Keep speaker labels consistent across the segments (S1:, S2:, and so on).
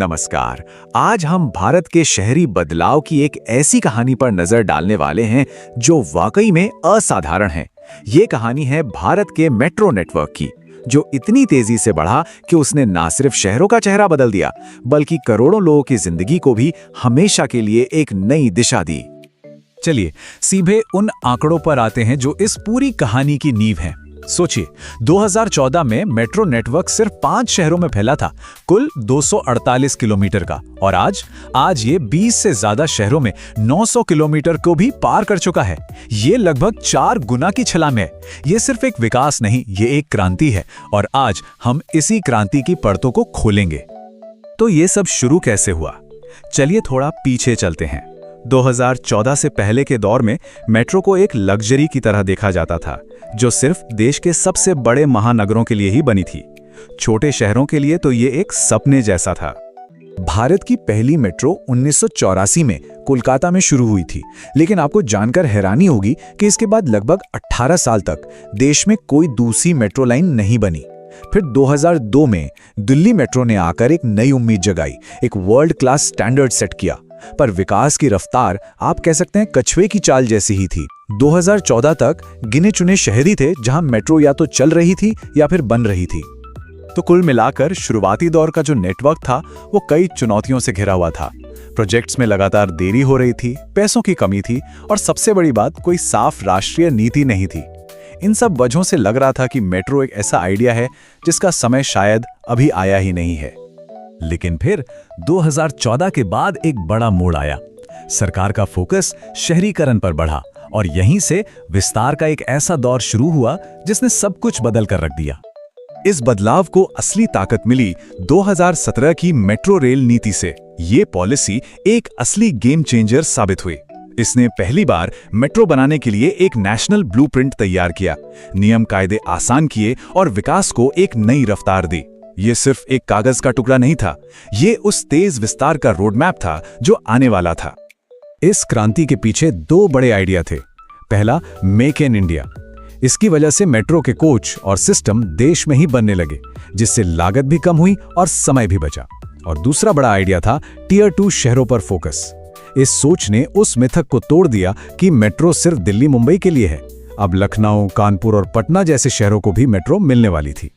S1: नमस्कार। आज हम भारत के शहरी बदलाव की एक ऐसी कहानी पर नजर डालने वाले हैं जो वाकई में असाधारण है। ये कहानी है भारत के मेट्रो नेटवर्क की, जो इतनी तेजी से बढ़ा कि उसने ना सिर्फ शहरों का चेहरा बदल दिया, बल्कि करोड़ों लोगों की जिंदगी को भी हमेशा के लिए एक नई दिशा दी।
S2: चलिए सीधे उन आंकड़ों पर आते हैं जो इस पूरी कहानी की नींव हैं। सोचिए, 2014 में मेट्रो नेटवर्क सिर्फ 5 शहरों में फैला था, कुल 248 किलोमीटर का, और आज ये 20 से ज्यादा शहरों में 900 किलोमीटर को भी पार कर चुका है। ये लगभग 4 गुना की छलांग है। ये सिर्फ एक विकास नहीं, ये एक क्रांति है, और आज हम इसी क्रांति की परतों को खोलेंगे। तो ये सब शुरू कैसे हुआ? चलिए थोड़ा पीछे चलते हैं। 2014 से पहले के दौर में मेट्रो को एक लग्जरी की तरह देखा जाता था, जो सिर्फ देश के सबसे बड़े महानगरों के लिए ही बनी थी। छोटे शहरों के लिए तो ये एक सपने जैसा था।
S1: भारत की पहली मेट्रो 1984 में कोलकाता में शुरू हुई थी, लेकिन आपको जानकर हैरानी होगी कि इसके बाद लगभग 18 साल तक देश में कोई दूसरी मेट्रो लाइन नहीं बनी। फिर 2002 में दिल्ली मेट्रो ने आकर एक नई उम्मीद जगाई, एक वर्ल्ड क्लास स्टैंडर्ड सेट किया। पर विकास की रफ्तार आप कह सकते हैं कछुए की चाल जैसी ही थी। 2014 तक गिने चुने शहर ही थे जहां मेट्रो या तो चल रही थी या फिर बन रही थी। तो कुल मिलाकर शुरुआती दौर का जो नेटवर्क था वो कई चुनौतियों से घिरा हुआ था। प्रोजेक्ट्स में लगातार देरी हो रही थी, पैसों की कमी थी, और सबसे बड़ी बात, कोई साफ राष्ट्रीय नीति नहीं थी। इन सब वजहों से लग रहा था कि मेट्रो एक ऐसा आइडिया है जिसका समय शायद अभी आया ही नहीं है।
S2: लेकिन फिर 2014 के बाद एक बड़ा मोड़ आया। सरकार का फोकस शहरीकरण पर बढ़ा, और यहीं से विस्तार का एक ऐसा दौर शुरू हुआ जिसने सब कुछ बदल कर रख दिया।
S1: इस बदलाव को असली ताकत मिली 2017 की मेट्रो रेल नीति से। ये पॉलिसी एक असली गेम चेंजर साबित हुई। इसने पहली बार मेट्रो बनाने के लिए एक नेशनल ब्लूप्रिंट तैयार किया, नियम कायदे आसान किए और विकास को एक नई रफ्तार दी। ये सिर्फ एक कागज का टुकड़ा नहीं था, ये उस तेज विस्तार का रोडमैप था जो आने वाला था।
S2: इस क्रांति के पीछे 2 बड़े आइडिया थे। पहला, मेक इन इंडिया। इसकी वजह से मेट्रो के कोच और सिस्टम देश में ही बनने लगे, जिससे लागत भी कम हुई और समय भी बचा। और दूसरा बड़ा आइडिया था टियर 2 शहरों पर फोकस। इस सोच ने उस मिथक को तोड़ दिया कि मेट्रो सिर्फ दिल्ली मुंबई के लिए है। अब लखनऊ, कानपुर और पटना जैसे शहरों को भी मेट्रो मिलने वाली थी।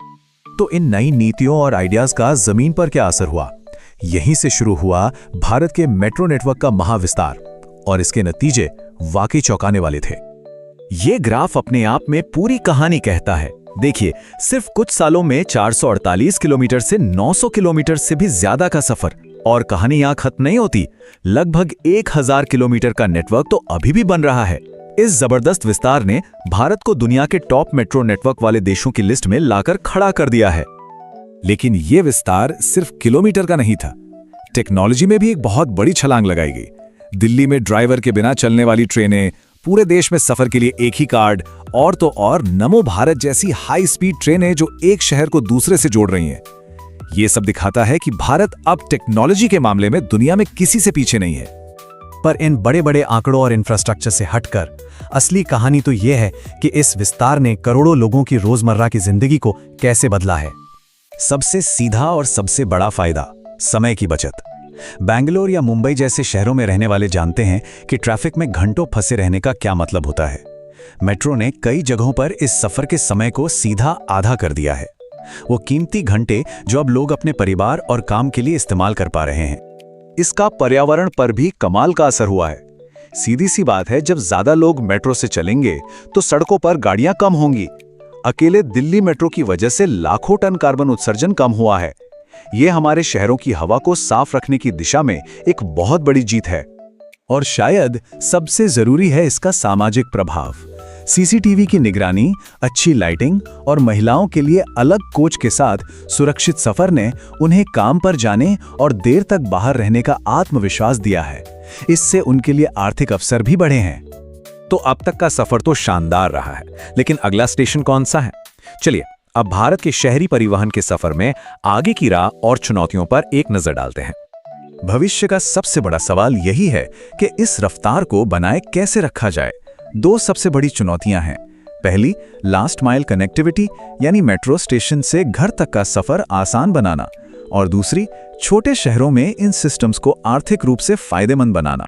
S1: तो इन नई नीतियों और आइडियाज का जमीन पर क्या असर हुआ? यहीं से शुरू हुआ भारत के मेट्रो नेटवर्क का महाविस्तार, और इसके नतीजे वाकई चौंकाने वाले थे। ये ग्राफ अपने आप में पूरी कहानी कहता है। देखिए, सिर्फ कुछ सालों में 448 किलोमीटर से 900 किलोमीटर से भी ज्यादा का सफर। और कहानी यहां खत्म नहीं होती। लगभग 1000 किलोमीटर का नेटवर्क तो अभी भी बन रहा है। इस जबरदस्त विस्तार ने भारत को दुनिया के टॉप मेट्रो नेटवर्क वाले देशों की लिस्ट में लाकर खड़ा कर दिया है। लेकिन यह विस्तार सिर्फ किलोमीटर का नहीं था, टेक्नोलॉजी में भी एक बहुत बड़ी छलांग लगाई गई। दिल्ली में ड्राइवर के बिना चलने वाली ट्रेनें, पूरे देश में सफर के लिए एक ही कार्ड, और तो और नमो भारत जैसी हाई स्पीड ट्रेनें जो एक शहर को दूसरे से जोड़ रही हैं। यह सब दिखाता है कि भारत अब टेक्नोलॉजी के मामले में दुनिया में किसी से पीछे नहीं है।
S2: पर इन बड़े बड़े आंकड़ों और इंफ्रास्ट्रक्चर से हटकर असली कहानी तो यह है कि इस विस्तार ने करोड़ों लोगों की रोजमर्रा की जिंदगी को कैसे बदला है।
S1: सबसे सीधा और सबसे बड़ा फायदा, समय की बचत। बेंगलोर या मुंबई जैसे शहरों में रहने वाले जानते हैं कि ट्रैफिक में घंटों फंसे रहने का क्या मतलब होता है। मेट्रो ने कई जगहों पर इस सफर के समय को सीधा आधा कर दिया है। वो कीमती घंटे जो अब लोग अपने परिवार और काम के लिए इस्तेमाल कर पा रहे हैं। इसका पर्यावरण पर भी कमाल का असर हुआ है। सीधी सी बात है, जब ज्यादा लोग मेट्रो से चलेंगे तो सड़कों पर गाड़ियां कम होंगी। अकेले दिल्ली मेट्रो की वजह से लाखों टन कार्बन उत्सर्जन कम हुआ है। यह हमारे शहरों की हवा को साफ रखने की दिशा में एक बहुत बड़ी जीत है। और शायद सबसे जरूरी है इसका सामाजिक प्रभाव। सीसीटीवी की निगरानी, अच्छी लाइटिंग और महिलाओं के लिए अलग कोच के साथ सुरक्षित सफर ने उन्हें काम पर जाने और देर तक बाहर रहने का आत्मविश्वास दिया है। इससे उनके लिए आर्थिक अवसर भी बढ़े हैं। तो अब तक का सफर तो शानदार रहा है, लेकिन अगला स्टेशन कौन सा है? चलिए अब भारत के शहरी परिवहन के सफर में आगे की राह और चुनौतियों पर एक नजर डालते हैं। भविष्य का सबसे बड़ा सवाल यही है कि इस रफ्तार को बनाए कैसे रखा जाए। 2 सबसे बड़ी चुनौतियां हैं। पहली, लास्ट माइल कनेक्टिविटी, यानी मेट्रो स्टेशन से घर तक का सफर आसान बनाना,
S2: और दूसरी छोटे शहरों में इन सिस्टम्स को आर्थिक रूप से फायदेमंद बनाना।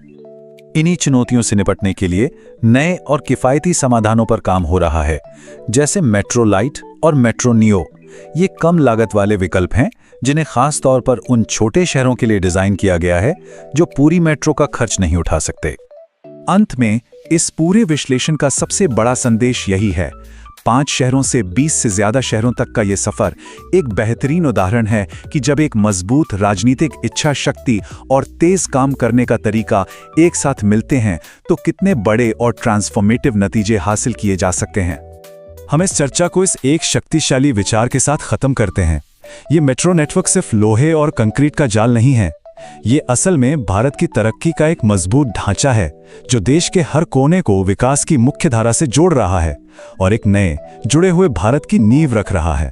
S2: इन्हीं चुनौतियों से निपटने के लिए नए और किफायती समाधानों पर काम हो रहा है, जैसे मेट्रो लाइट और मेट्रो नियो। ये कम लागत वाले विकल्प हैं जिन्हें खास तौर पर उन छोटे शहरों के लिए डिजाइन किया गया है जो पूरी मेट्रो का खर्च नहीं उठा सकते। अंत में इस पूरे विश्लेषण का सबसे बड़ा संदेश यही है, 5 शहरों से 20 से ज्यादा शहरों तक का ये सफर एक बेहतरीन उदाहरण है कि जब एक मजबूत राजनीतिक इच्छा शक्ति और तेज काम करने का तरीका एक साथ मिलते हैं तो कितने बड़े और ट्रांसफॉर्मेटिव नतीजे हासिल किए जा सकते हैं। हम इस चर्चा को इस एक शक्तिशाली विचार के साथ खत्म करते हैं। ये मेट्रो नेटवर्क सिर्फ लोहे और कंक्रीट का जाल नहीं है, ये असल में भारत की तरक्की का एक मजबूत ढांचा है जो देश के हर कोने को विकास की मुख्य धारा से जोड़ रहा है और एक नए जुड़े हुए भारत की नींव रख रहा है।